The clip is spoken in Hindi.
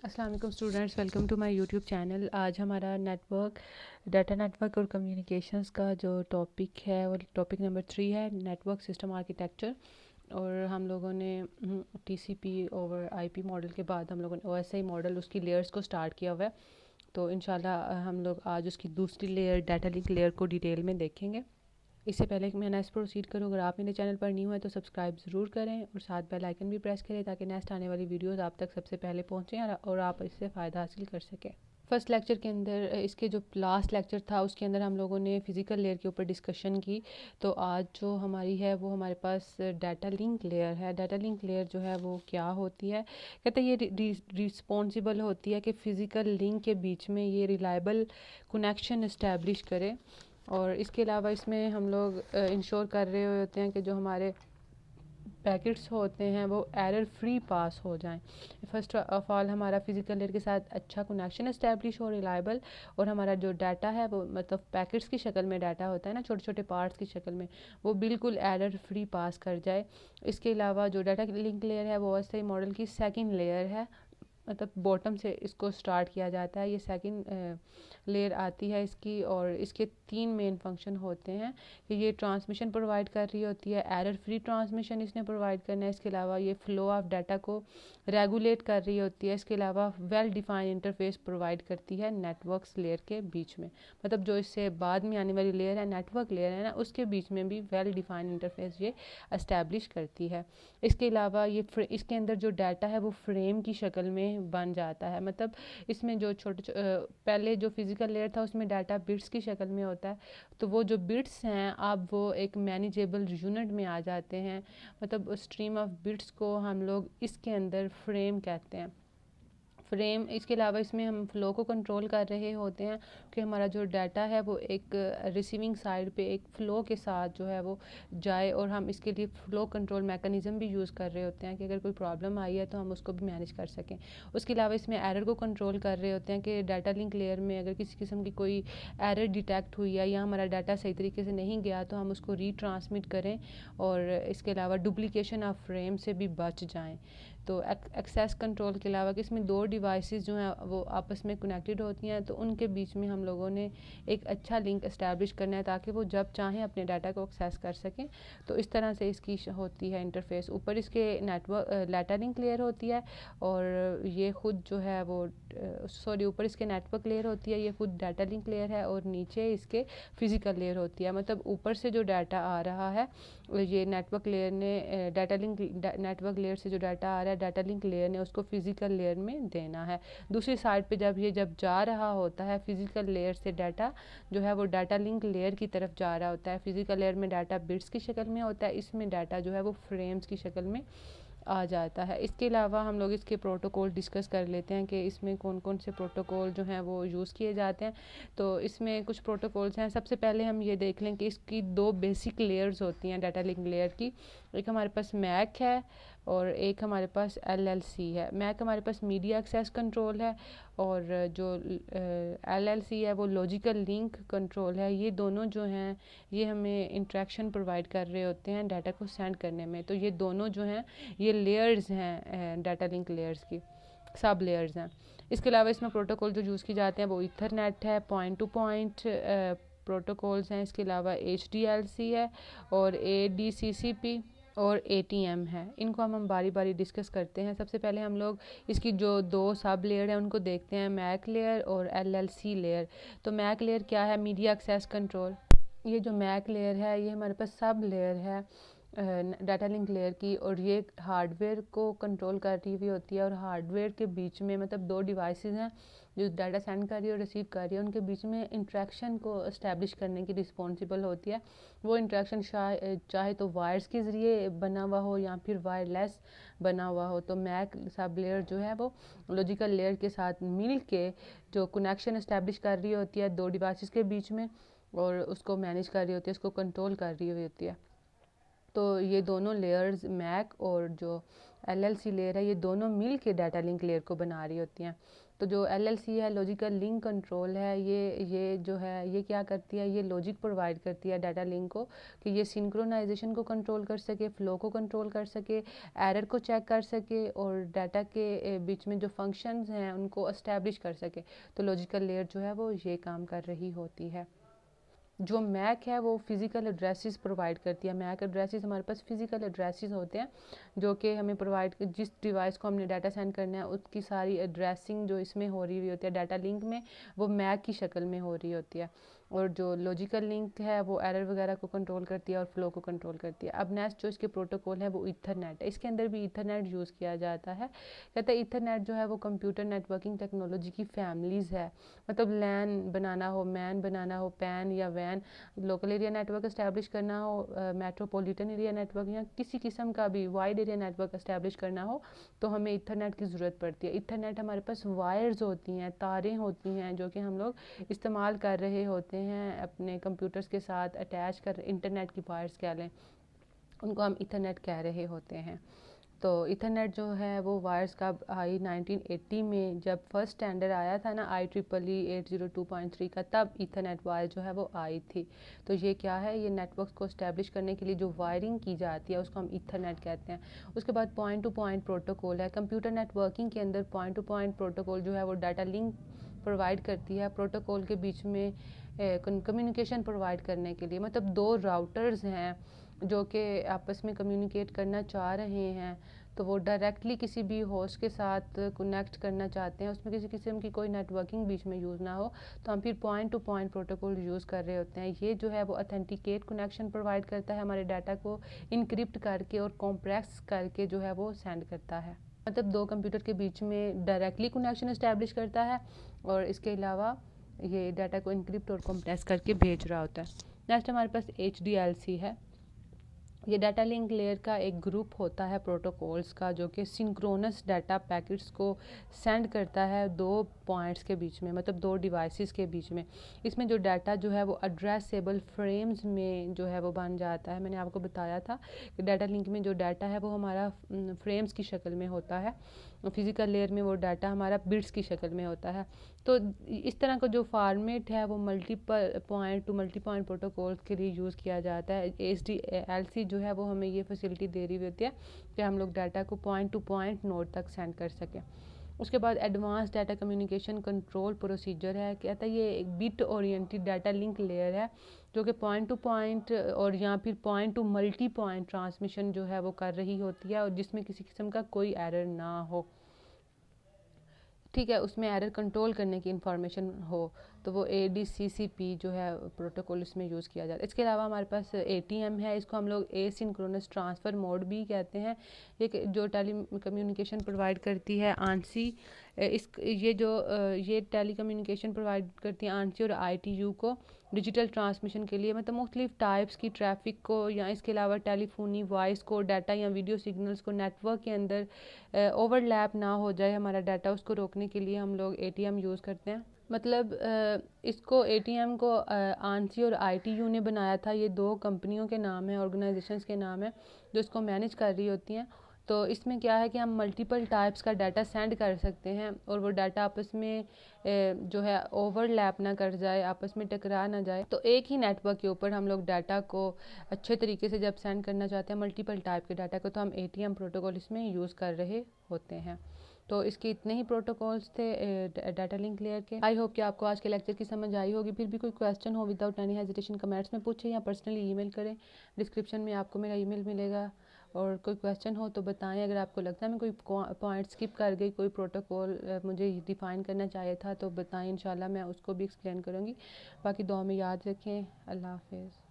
अस्सलाम वालेकुम students, welcome to my YouTube channel. आज हमारा डाटा नेटवर्क और कम्युनिकेशंस का जो टॉपिक है वो टॉपिक नंबर 3 है, नेटवर्क सिस्टम आर्किटेक्चर। और हम लोगों ने टीसीपी ओवर आईपी मॉडल के बाद हम लोगों ने ओएसआई मॉडल उसकी लेयर्स को स्टार्ट किया हुआ है। तो इंशाल्लाह हम लोग आज उसकी दूसरी लेयर डाटा लिंक लेयर को डिटेल में देखेंगे। इससे पहले कि मैं नेक्स्ट प्रोसीड करूँ, अगर आप मेरे चैनल पर न्यू है तो सब्सक्राइब ज़रूर करें और साथ बेल आइकन भी प्रेस करें ताकि नेक्स्ट आने वाली वीडियोस आप तक सबसे पहले पहुँचें और आप इससे फ़ायदा हासिल कर सकें। फर्स्ट लेक्चर के अंदर इसके जो लास्ट लेक्चर था उसके अंदर हम लोगों ने फ़िज़िकल लेयर के ऊपर डिस्कशन की। तो आज जो हमारी है वो हमारे पास डाटा लिंक लेयर है। डाटा लिंक लेयर जो है वो क्या होती है, कहते हैं ये रिस्पॉन्सिबल होती है कि फ़िज़िकल लिंक के बीच में ये रिलायबल कनेक्शन इस्टेब्लिश करे। और इसके अलावा इसमें हम लोग इंश्योर कर रहे होते हैं कि जो हमारे पैकेट्स होते हैं वो एरर फ्री पास हो जाएं। फर्स्ट ऑफ ऑल हमारा फिज़िकल लेयर के साथ अच्छा कनेक्शन इस्टेब्लिश हो, रिलायबल, और हमारा जो डाटा है वो मतलब पैकेट्स की शक्ल में डाटा होता है ना, छोटे छोटे पार्ट्स की शक्ल में, वो बिल्कुल एरर फ्री पास कर जाए। इसके अलावा जो डाटा लिंक लेयर है वो OSI मॉडल की सेकंड लेयर है, मतलब बॉटम से इसको स्टार्ट किया जाता है। ये सेकंड लेयर आती है इसकी, और इसके 3 मेन फंक्शन होते हैं कि ये ट्रांसमिशन प्रोवाइड कर रही होती है, एरर फ्री ट्रांसमिशन इसने प्रोवाइड करना है। इसके अलावा ये फ्लो ऑफ डाटा को रेगुलेट कर रही होती है। इसके अलावा वेल डिफाइंड इंटरफेस प्रोवाइड करती है नेटवर्क्स लेयर के बीच में, मतलब जो इससे बाद में आने वाली लेयर है नेटवर्क लेयर है ना, उसके बीच में भी वेल डिफाइंड इंटरफेस ये एस्टैब्लिश करती है। इसके अलावा ये इसके अंदर जो डाटा है वो फ्रेम की शक्ल में बन जाता है, मतलब इसमें जो पहले जो फिज़िकल लेयर था उसमें डाटा बिट्स की शक्ल में होता है, तो वो जो बिट्स हैं अब वो एक मैनेजेबल यूनिट में आ जाते हैं, मतलब स्ट्रीम ऑफ बिट्स को हम लोग इसके अंदर फ्रेम कहते हैं। फ्रेम, इसके अलावा इसमें हम फ़्लो को कंट्रोल कर रहे होते हैं कि हमारा जो डाटा है वो एक रिसीविंग साइड पे एक फ़्लो के साथ जो है वो जाए, और हम इसके लिए फ़्लो कंट्रोल मैकेनिज़्म भी यूज़ कर रहे होते हैं कि अगर कोई प्रॉब्लम आई है तो हम उसको भी मैनेज कर सकें। उसके अलावा इसमें एरर को कंट्रोल कर रहे होते हैं कि डाटा लिंक लेयर में अगर किसी किस्म की कोई एरर डिटेक्ट हुई है या हमारा डाटा सही तरीके से नहीं गया तो हम उसको रीट्रांसमिट करें, और इसके अलावा डुप्लीकेशन ऑफ फ्रेम से भी बच जाएँ। तो एक्सेस कंट्रोल के अलावा कि इसमें 2 डिवाइसेस जो हैं वो आपस में कनेक्टेड होती हैं, तो उनके बीच में हम लोगों ने एक अच्छा लिंक इस्टेब्लिश करना है ताकि वो जब चाहें अपने डाटा को एक्सेस कर सकें। तो इस तरह से इसकी होती है इंटरफेस। ऊपर इसके नेटवर्क डाटा लिंक लेयर होती है, और ये खुद जो है वो ऊपर इसके नेटवर्क लेयर होती है, ये खुद डाटा लिंक लेयर है, और नीचे इसके फिज़िकल लेयर होती है। मतलब ऊपर से जो डाटा आ रहा है ये नेटवर्क लेयर ने नेटवर्क लेयर से जो डाटा आ रहा है डाटा लिंक लेयर ने उसको फिज़िकल लेयर में देना है। दूसरी साइड पे जब जा रहा होता है फिज़िकल लेयर से डाटा जो है वो डाटा लिंक लेयर की तरफ जा रहा होता है। फिज़िकल लेयर में डाटा बिट्स की शक्ल में होता है, इसमें डाटा जो है वो फ्रेम्स की शक्ल में आ जाता है। इसके अलावा हम लोग इसके प्रोटोकॉल डिस्कस कर लेते हैं कि इसमें कौन कौन से प्रोटोकॉल जो हैं वो यूज़ किए जाते हैं। तो इसमें कुछ प्रोटोकॉल्स हैं। सबसे पहले हम ये देख लें कि इसकी 2 बेसिक लेयर्स होती हैं डाटा लिंक लेयर की। एक हमारे पास मैक है और एक हमारे पास LLC है। मैक हमारे पास मीडिया एक्सेस कंट्रोल है, और जो LLC है वो लॉजिकल लिंक कंट्रोल है। ये दोनों जो हैं ये हमें इंटरेक्शन प्रोवाइड कर रहे होते हैं डाटा को सेंड करने में। तो ये दोनों जो हैं ये लेयर्स हैं डाटा लिंक लेयर्स की, सब लेयर्स हैं। इसके अलावा इसमें प्रोटोकॉल जो यूज़ किए जाते हैं वो ईथरनेट है, पॉइंट टू पॉइंट प्रोटोकॉल्स हैं। इसके अलावा HDLC है और ADCCP और ATM है। इनको हम बारी बारी डिस्कस करते हैं। सबसे पहले हम लोग इसकी जो 2 सब लेयर हैं उनको देखते हैं, मैक लेयर और LLC लेयर। तो मैक लेयर क्या है? Media access control. ये जो मैक लेयर है ये हमारे पास सब लेयर है डाटा लिंक लेयर की, और ये हार्डवेयर को कंट्रोल कर रही हुई होती है, और हार्डवेयर के बीच में मतलब 2 डिवाइसेस हैं जो डाटा सेंड कर रही है और रिसीव कर रही है, उनके बीच में इंटरेक्शन को इस्टेब्लिश करने की रिस्पॉन्सिबल होती है। वो इंटरेक्शन चाहे तो वायर्स के ज़रिए बना हुआ हो या फिर वायरलेस बना हुआ हो। तो मैक सब लेयर जो है वो लॉजिकल लेयर के साथ मिल के जो कनेक्शन इस्टेब्लिश कर रही होती है 2 डिवाइसेस के बीच में, और उसको मैनेज कर रही होती है, उसको कंट्रोल कर रही होती है। तो ये दोनों लेयर्स मैक और जो LLC लेयर है ये दोनों मिल के डाटा लिंक लेयर को बना रही होती हैं। तो जो LLC है, लॉजिकल लिंक कंट्रोल है, ये जो है ये क्या करती है, ये लॉजिक प्रोवाइड करती है डाटा लिंक को कि ये सिंक्रोनाइजेशन को कंट्रोल कर सके, फ्लो को कंट्रोल कर सके, एरर को चेक कर सके और डाटा के बीच में जो फंक्शंस हैं उनको एस्टेब्लिश कर सके। तो लॉजिकल लेयर जो है वो ये काम कर रही होती है। जो मैक है वो फिज़िकल एड्रेसेस प्रोवाइड करती है। मैक एड्रेसेस हमारे पास फिज़िकल एड्रेसेस होते हैं जो कि हमें प्रोवाइड, जिस डिवाइस को हमने डाटा सेंड करना है उसकी सारी एड्रेसिंग जो इसमें हो रही होती है डाटा लिंक में, वो मैक की शक्ल में हो रही होती है। और जो लॉजिकल लिंक है वो एरर वगैरह को कंट्रोल करती है और फ्लो को कंट्रोल करती है। अब नेक्स्ट जो इसके प्रोटोकॉल है वो ईथरनेट है। इसके अंदर भी ईथरनेट यूज़ किया जाता है। कहते हैं ईथरनेट जो है वो कंप्यूटर नेटवर्किंग टेक्नोलॉजी की फैमिलीज़ है। मतलब लैन बनाना हो, मैन बनाना हो, पैन या वैन, लोकल एरिया नेटवर्क इस्टेब्लिश करना हो, मेट्रोपॉलिटन एरिया नेटवर्क या किसी किस्म का भी वाइड एरिया नेटवर्क इस्टेब्लिश करना हो तो हमें ईथरनेट की ज़रूरत पड़ती है। ईथरनेट हमारे पास वायर्स होती हैं, तारें होती हैं जो कि हम लोग इस्तेमाल कर रहे होते हैं अपने कंप्यूटर्स के साथ अटैच कर, इंटरनेट की वायर्स कह लें, उनको हम ईथरनेट कह रहे होते हैं। तो ईथरनेट जो है वो वायर्स का आई 1980 में जब फर्स्ट स्टैंडर्ड आया था ना IEEE 802.3 का, तब ईथरनेट वायर जो है वो आई थी। तो ये क्या है, ये नेटवर्क्स को इस्टेब्लिश करने के लिए जो वायरिंग की जाती है उसको हम ईथरनेट कहते हैं। उसके बाद पॉइंट टू पॉइंट प्रोटोकॉल है। कंप्यूटर नेटवर्किंग के अंदर पॉइंट टू पॉइंट प्रोटोकॉल जो है वो डाटा लिंक प्रोवाइड करती है प्रोटोकॉल के बीच में कम्युनिकेशन प्रोवाइड करने के लिए। मतलब दो राउटर्स हैं जो कि आपस में कम्युनिकेट करना चाह रहे हैं, तो वो डायरेक्टली किसी भी होस्ट के साथ कनेक्ट करना चाहते हैं, उसमें किसी किस्म की कोई नेटवर्किंग बीच में यूज़ ना हो, तो हम फिर point two point protocol use कर रहे होते हैं। ये जो है वो ऑथेंटिकेट कनेक्शन प्रोवाइड करता है, हमारे डाटा को इनक्रिप्ट करके और कॉम्प्रेस करके जो है वो सेंड करता है। मतलब दो कंप्यूटर के बीच में डायरेक्टली कनेक्शन इस्टेब्लिश करता है और इसके अलावा ये डाटा को इनक्रिप्ट और कॉम्प्रेस करके भेज रहा होता है। नेक्स्ट हमारे पास HDLC है। ये डाटा लिंक लेयर का एक ग्रुप होता है प्रोटोकॉल्स का जो कि सिंक्रोनस डाटा पैकेट्स को सेंड करता है दो पॉइंट्स के बीच में, मतलब दो डिवाइसेस के बीच में। इसमें जो डाटा जो है वो एड्रेसेबल फ्रेम्स में जो है वो बन जाता है। मैंने आपको बताया था कि डाटा लिंक में जो डाटा है वो हमारा फ्रेम्स की शक्ल में होता है, फिज़िकल लेयर में वो डाटा हमारा बिट्स की शक्ल में होता है। तो इस तरह का जो फॉर्मेट है वो multiple point two multi point protocol के लिए यूज़ किया जाता है। HDLC जो है वो हमें ये फैसिलिटी दे रही होती है कि हम लोग डाटा को पॉइंट टू पॉइंट नोड तक सेंड कर सकें। उसके बाद advance data communication control procedure है। कहता है ये एक bit oriented data link layer है जो कि पॉइंट टू पॉइंट और या फिर point two multi point transmission जो है वो कर रही होती है और जिसमें किसी किस्म का कोई एरर ना हो। ठीक है, उसमें एरर कंट्रोल करने की इंफॉर्मेशन हो, तो वो ADCCP जो है प्रोटोकॉल इसमें यूज़ किया जाता है। इसके अलावा हमारे पास ATM है, इसको हम लोग एसिंक्रोनस ट्रांसफ़र मोड भी कहते हैं। जो टेली कम्युनिकेशन प्रोवाइड करती है आंसी, ये टेली कम्युनिकेशन प्रोवाइड करती है आंसी और ITU को डिजिटल ट्रांसमिशन के लिए, मतलब मुख्तलिफ टाइप्स की ट्रैफिक को या इसके अलावा टेलीफोनी, वॉइस को, डाटा या वीडियो सिग्नल्स को नेटवर्क के अंदर ओवरलैप ना हो जाए हमारा डाटा, उसको रोकने के लिए हम लोग ATM यूज़ करते हैं। मतलब इसको ATM को आंसी और ITU ने बनाया था। ये दो कंपनियों के नाम है, ऑर्गेनाइजेशंस के नाम है जो इसको मैनेज कर रही होती हैं। तो इसमें क्या है कि हम मल्टीपल टाइप्स का डाटा सेंड कर सकते हैं और वो डाटा आपस में जो है ओवरलैप ना कर जाए, आपस में टकरा ना जाए। तो एक ही नेटवर्क के ऊपर हम लोग डाटा को अच्छे तरीके से जब सेंड करना चाहते हैं मल्टीपल टाइप के डाटा को, तो हम ATM प्रोटोकॉल इसमें यूज़ कर रहे होते हैं। तो इसके इतने ही प्रोटोकॉल्स थे डाटा लिंक लेयर के। आई होप कि आपको आज के लेक्चर की समझ आई होगी। फिर भी कोई क्वेश्चन हो विदाउट एनी हेजिटेशन कमेंट्स में पूछें या पर्सनली ईमेल करें। डिस्क्रिप्शन में आपको मेरा ईमेल मिलेगा। और कोई क्वेश्चन हो तो बताएं। अगर आपको लगता है मैं कोई पॉइंट स्किप कर गई, कोई प्रोटोकॉल मुझे डिफ़ाइन करना चाहिए था, तो बताएं, इंशाल्लाह मैं उसको भी एक्सप्लेन करूँगी। बाकी दुआ में याद रखें। अल्लाह हाफिज़।